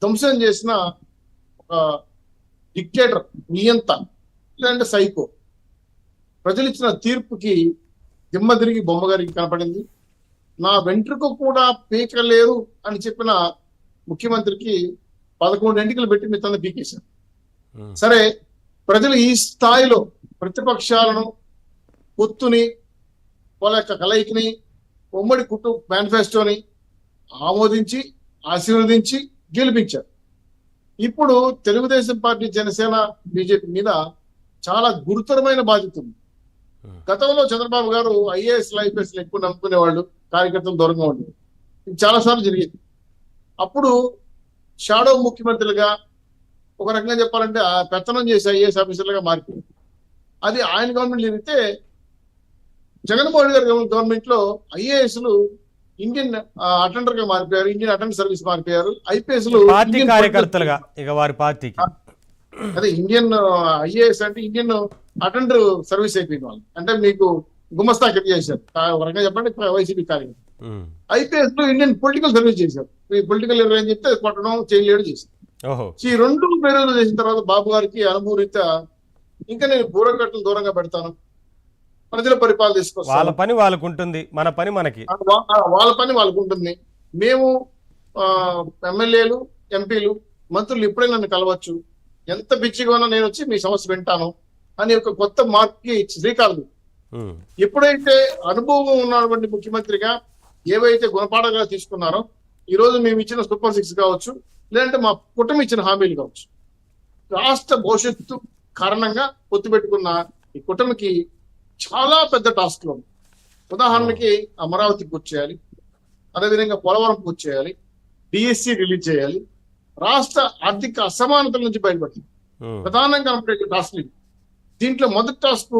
ధ్వంసం చేసిన ఒక డిక్టేటర్, నియంత, లేదంటే సైకో. ప్రజలు ఇచ్చిన తీర్పుకి దిమ్మ తిరిగి బొమ్మగారికి కనపడింది. నా వెంట్రుక కూడా పీకలేరు అని చెప్పిన ముఖ్యమంత్రికి 11 ఎంటికలు పెట్టి మిత్తంగా పీకేశారు. సరే, ప్రజలు ఈ స్థాయిలో ప్రతిపక్షాలను, పొత్తుని, వాళ్ళ యొక్క కలయికని, ఉమ్మడి కుటుంబ మేనిఫెస్టోని ఆమోదించి, ఆశీర్వదించి గెలిపించారు. ఇప్పుడు తెలుగుదేశం పార్టీ, జనసేన, బీజేపీ మీద చాలా గురుతరమైన బాధ్యత ఉంది. గతంలో చంద్రబాబు గారు ఐఏఎస్లు, ఐపీఎస్లు ఎక్కువ నమ్ముకునేవాళ్ళు, కార్యకర్తలు దూరంగా ఉండేది. ఇది చాలాసార్లు జరిగింది. అప్పుడు షాడో ముఖ్యమంత్రులుగా, ఒక రకంగా చెప్పాలంటే పెత్తనం చేసి ఐఏఎస్ ఆఫీసర్లుగా మారిపోయింది. అది ఆయన గవర్నమెంట్ జరిగితే జగన్మోహన్ గారి గవర్నమెంట్ లో ఐఏఎస్లు ఇండియన్ అటెండర్ గా మారిపోయారు, ఇండియన్ అటెండర్ సర్వీస్ మారిపోయారు. ఐపీఎస్లు పార్టీ కార్యకర్తలుగా, ఇక వారి పార్టీకి అదే ఇండియన్ ఐఏఎస్ అంటే ఇండియన్ అటెండర్ సర్వీస్ అయిపోయింది వాళ్ళు. అంటే మీకు గుమస్తా కింద చేశారు, ఒక రకంగా చెప్పండి వైసీపీ కార్యకర్త. ఐపీఎస్ లో ఇండియన్ పొలిటికల్ సర్వీస్ చేశారు. ఈ పొలిటికల్ ఏం చెప్తే కొట్టడం, చేయలేడు చేశారు. ఈ రెండు పేరులు చేసిన తర్వాత బాబు గారికి అనుభూరిత ఇంకా నేను బూరకట్టలు దూరంగా పెడతాను, ప్రజల పరిపాలన తీసుకొస్తాను, వాళ్ళ పని వాళ్ళకు ఉంటుంది, మన పని మనకి, వాళ్ళ పని వాళ్ళకు ఉంటుంది. మేము ఎమ్మెల్యేలు, ఎంపీలు, మంత్రులు ఇప్పుడే నన్ను కలవచ్చు, ఎంత బిచ్చిగా ఉన్నా నేను వచ్చి మీ సమస్య వింటాను అని ఒక కొత్త మార్పుకి శ్రీకారం. ఎప్పుడైతే అనుభవం ఉన్నటువంటి ముఖ్యమంత్రిగా ఏవైతే గుణపాఠంగా తీసుకున్నారో, ఈ రోజు మేము ఇచ్చిన సూపర్ 6 కావచ్చు, లేదంటే మా కుటుంబం ఇచ్చిన హామీలు కావచ్చు, రాష్ట్ర భవిష్యత్తు కారణంగా పొత్తు పెట్టుకున్న ఈ కుటుంబకి చాలా పెద్ద టాస్క్ లో. ఉదాహరణకి అమరావతి పూర్తి చేయాలి, అదేవిధంగా పోలవరం పూర్తి చేయాలి, డిఎస్సి రిలీజ్ చేయాలి, రాష్ట్ర ఆర్థిక అసమానతల నుంచి బయటపడింది. ప్రధానంగా కనపడే టాస్క్ ఇది. దీంట్లో మొదటి టాస్క్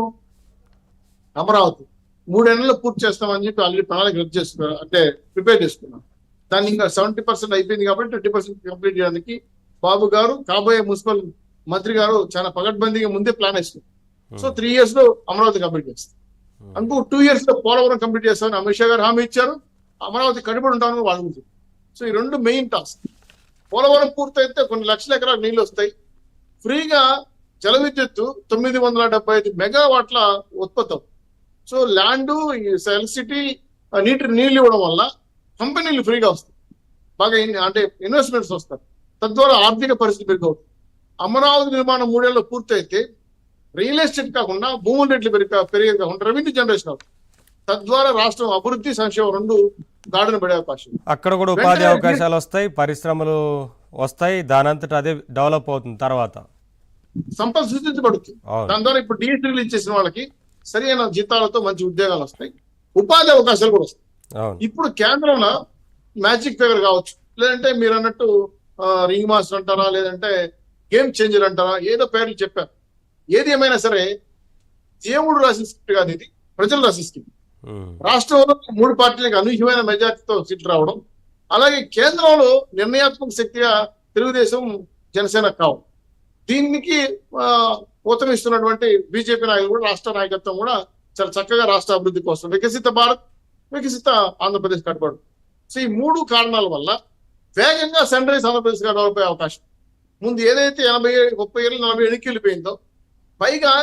అమరావతి 3 నెలల్లో పూర్తి చేస్తామని చెప్పి ఆల్రెడీ ప్రణాళిక రద్దు చేసుకున్నారు, అంటే ప్రిపేర్ చేసుకున్నాం. దాన్ని ఇంకా 70% అయిపోయింది కాబట్టి 30% కంప్లీట్ చేయడానికి బాబు గారు, కాబోయే మున్సిపల్ మంత్రి గారు చాలా పగడ్బందీగా ముందే ప్లాన్ వేస్తారు. సో 3 years లో అమరావతి కంప్లీట్ చేస్తారు. ఇంకో 2 years లో పోలవరం కంప్లీట్ చేస్తామని అమిత్ షా గారు హామీ ఇచ్చారు. అమరావతి కట్టుబడి ఉంటామని వాళ్ళు ఉంటుంది. సో ఈ రెండు మెయిన్ టాస్క్. పోలవరం పూర్తయితే కొన్ని లక్షల ఎకరాలు నీళ్లు వస్తాయి. ఫ్రీగా జల విద్యుత్తు 975 మెగావాట్ల ఉత్పత్తి అవుతుంది. సో ల్యాండ్, ఎలక్ట్రిసిటీ, నీళ్లు ఇవ్వడం వల్ల కంపెనీలు ఫ్రీగా వస్తాయి, బాగా అంటే ఇన్వెస్ట్మెంట్స్ వస్తారు. తద్వారా ఆర్థిక పరిస్థితి మెరుగవుతుంది. అమరావతి నిర్మాణం 3 ఏళ్లలో పూర్తయితే రియల్ ఎస్టేట్ కాకుండా భూముల రేట్లు పెరిగేది కాకుండా రెవెన్యూ జనరేషన్ అవుతుంది. తద్వారా రాష్ట్రం అభివృద్ధి, సంక్షేమం రెండు గాడిన పడే అవకాశం. అక్కడ కూడా ఉపాధి అవకాశాలు వస్తాయి, పరిశ్రమలు వస్తాయి, దానంతట అదే డెవలప్ అవుతుంది. తర్వాత సంపద సృష్టించబడుతుంది. దాని ద్వారా ఇప్పుడు డిఎస్సీ రిలీజ్ చేసిన వాళ్ళకి సరైన జీతాలతో మంచి ఉద్యోగాలు వస్తాయి, ఉపాధి అవకాశాలు కూడా వస్తాయి. ఇప్పుడు కేంద్రంలో మ్యాజిక్ ఫిగర్ కావచ్చు, లేదంటే మీరు అన్నట్టు రింగ్ మాస్టర్ అంటారా, లేదంటే గేమ్ చేంజర్ అంటారా, ఏదో పేర్లు చెప్పారు. ఏది ఏమైనా సరే దేవుడు రాసిన స్క్రిప్ట్ కాదు ఇది, ప్రజలు రాసిన స్క్రిప్ట్. రాష్ట్రంలో 3 పార్టీలకు అనూహ్యమైన మెజార్టీతో సీట్లు రావడం, అలాగే కేంద్రంలో నిర్ణయాత్మక శక్తిగా తెలుగుదేశం, జనసేన కావడం, దీనికి ఊతమిస్తున్నటువంటి బీజేపీ నాయకులు కూడా, రాష్ట్ర నాయకత్వం కూడా చాలా చక్కగా రాష్ట్ర అభివృద్ధి కోసం వికసిత భారత్, వికసిత ఆంధ్రప్రదేశ్ కట్టుబడు. సో ఈ 3 కారణాల వల్ల వేగంగా సన్ రైజ్ ఆంధ్రప్రదేశ్ గా డెవలప్ అయ్యే అవకాశం. ముందు ఏదైతే 80, 30 ఏళ్ళు, 40 ఏళ్ళకి వెళ్ళిపోయిందో, పైగా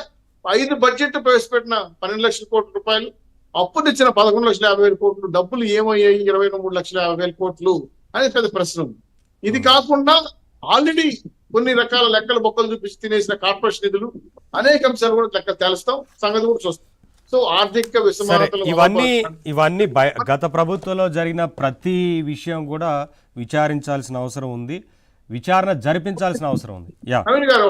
5 బడ్జెట్ ప్రవేశపెట్టిన 12 లక్షల కోట్ల రూపాయలు, అప్పు తెచ్చిన 11,50,000 కోట్లు, డబ్బులు ఏమయ్యాయి 23,50,000 కోట్లు అనేది పెద్ద ప్రశ్న ఉంది. ఇది కాకుండా ఆల్రెడీ కొన్ని రకాల లెక్కలు బొక్కలు చూపించి తినేసిన కార్పొరేషన్ నిధులు, అనేక అంశాలు కూడా లెక్కలు తేలుస్తాం, సంగతి కూడా చూస్తాం. సో ఆర్థిక విషమానతలు ఇవన్నీ గత ప్రభుత్వంలో జరిగిన ప్రతి విషయం కూడా విచారించాల్సిన అవసరం ఉంది, విచారణ జరిపించాల్సిన అవసరం ఉంది. నవీన్ గారు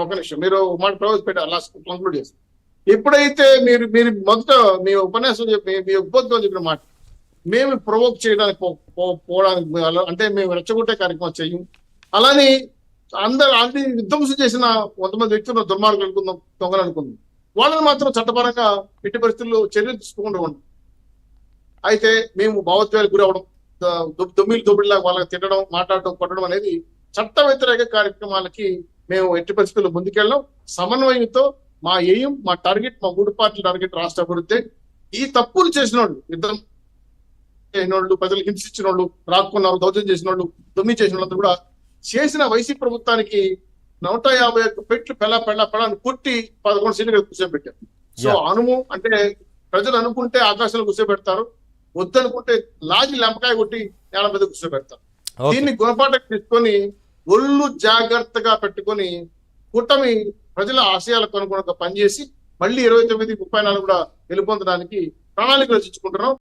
ఒక నిమిషం మీరు మాట ప్రవేశపెట్టారు, లాస్ట్ కంక్లూడ్ చేస్తారు. ఎప్పుడైతే మీరు మొదట మీ ఉపన్యాసం చెప్పి, మీ ఉద్బోధం చెప్పిన మాట, మేము ప్రొవోక్ చేయడానికి పోవడానికి, అంటే మేము రెచ్చగొట్టే కార్యక్రమం చెయ్యం, అలానే అందరు అన్ని విధ్వంసం చేసిన కొంతమంది వ్యక్తులు దుర్మార్గులు అనుకుందాం, దొంగలు అనుకుందాం, వాళ్ళని మాత్రం చట్టపరంగా ఎట్టి పరిస్థితుల్లో చర్యలు తీసుకోకుండా ఉండం. అయితే మేము భావోద్వేగాలకు గురవడం, దొమ్మిలాగా వాళ్ళకి తిట్టడం, మాట్లాడడం, కొట్టడం అనేది చట్ట వ్యతిరేక కార్యక్రమాలకి మేము ఎట్టి పరిస్థితుల్లో ముందుకెళ్ళాం. సమన్వయంతో మా ఎయిమ్, మా టార్గెట్, మా 3 పార్టీల టార్గెట్ రాష్ట్ర అభివృద్ధి. ఈ తప్పులు చేసిన వాళ్ళు, యుద్ధం చేసిన వాళ్ళు, ప్రజలు హింసించిన వాళ్ళు, రాక్కున్నారు, దౌర్జన్యం చేసిన వాళ్ళు, దొమ్మి చేసిన వాళ్ళంతా కూడా చేసిన వైసీపీ ప్రభుత్వానికి 151 పెట్లు పెళ్ళని కుట్టి 11 సీట్లు కూర్చోబెట్టారు. So Yeah. అనుము అంటే ప్రజలు అనుకుంటే ఆకాశంలో కూర్చోబెడతారు, వద్దనుకుంటే లాగి లెంపకాయ కొట్టి నేల మీద కూర్చోబెడతారు. Okay. దీన్ని గుణపాఠం తీసుకొని ఒళ్ళు జాగ్రత్తగా పెట్టుకొని కూటమి ప్రజల ఆశయాలకు అనుగుణంగా పనిచేసి మళ్ళీ 29, 34 కూడా గెలుపొందడానికి ప్రణాళిక రచించుకుంటున్నాం.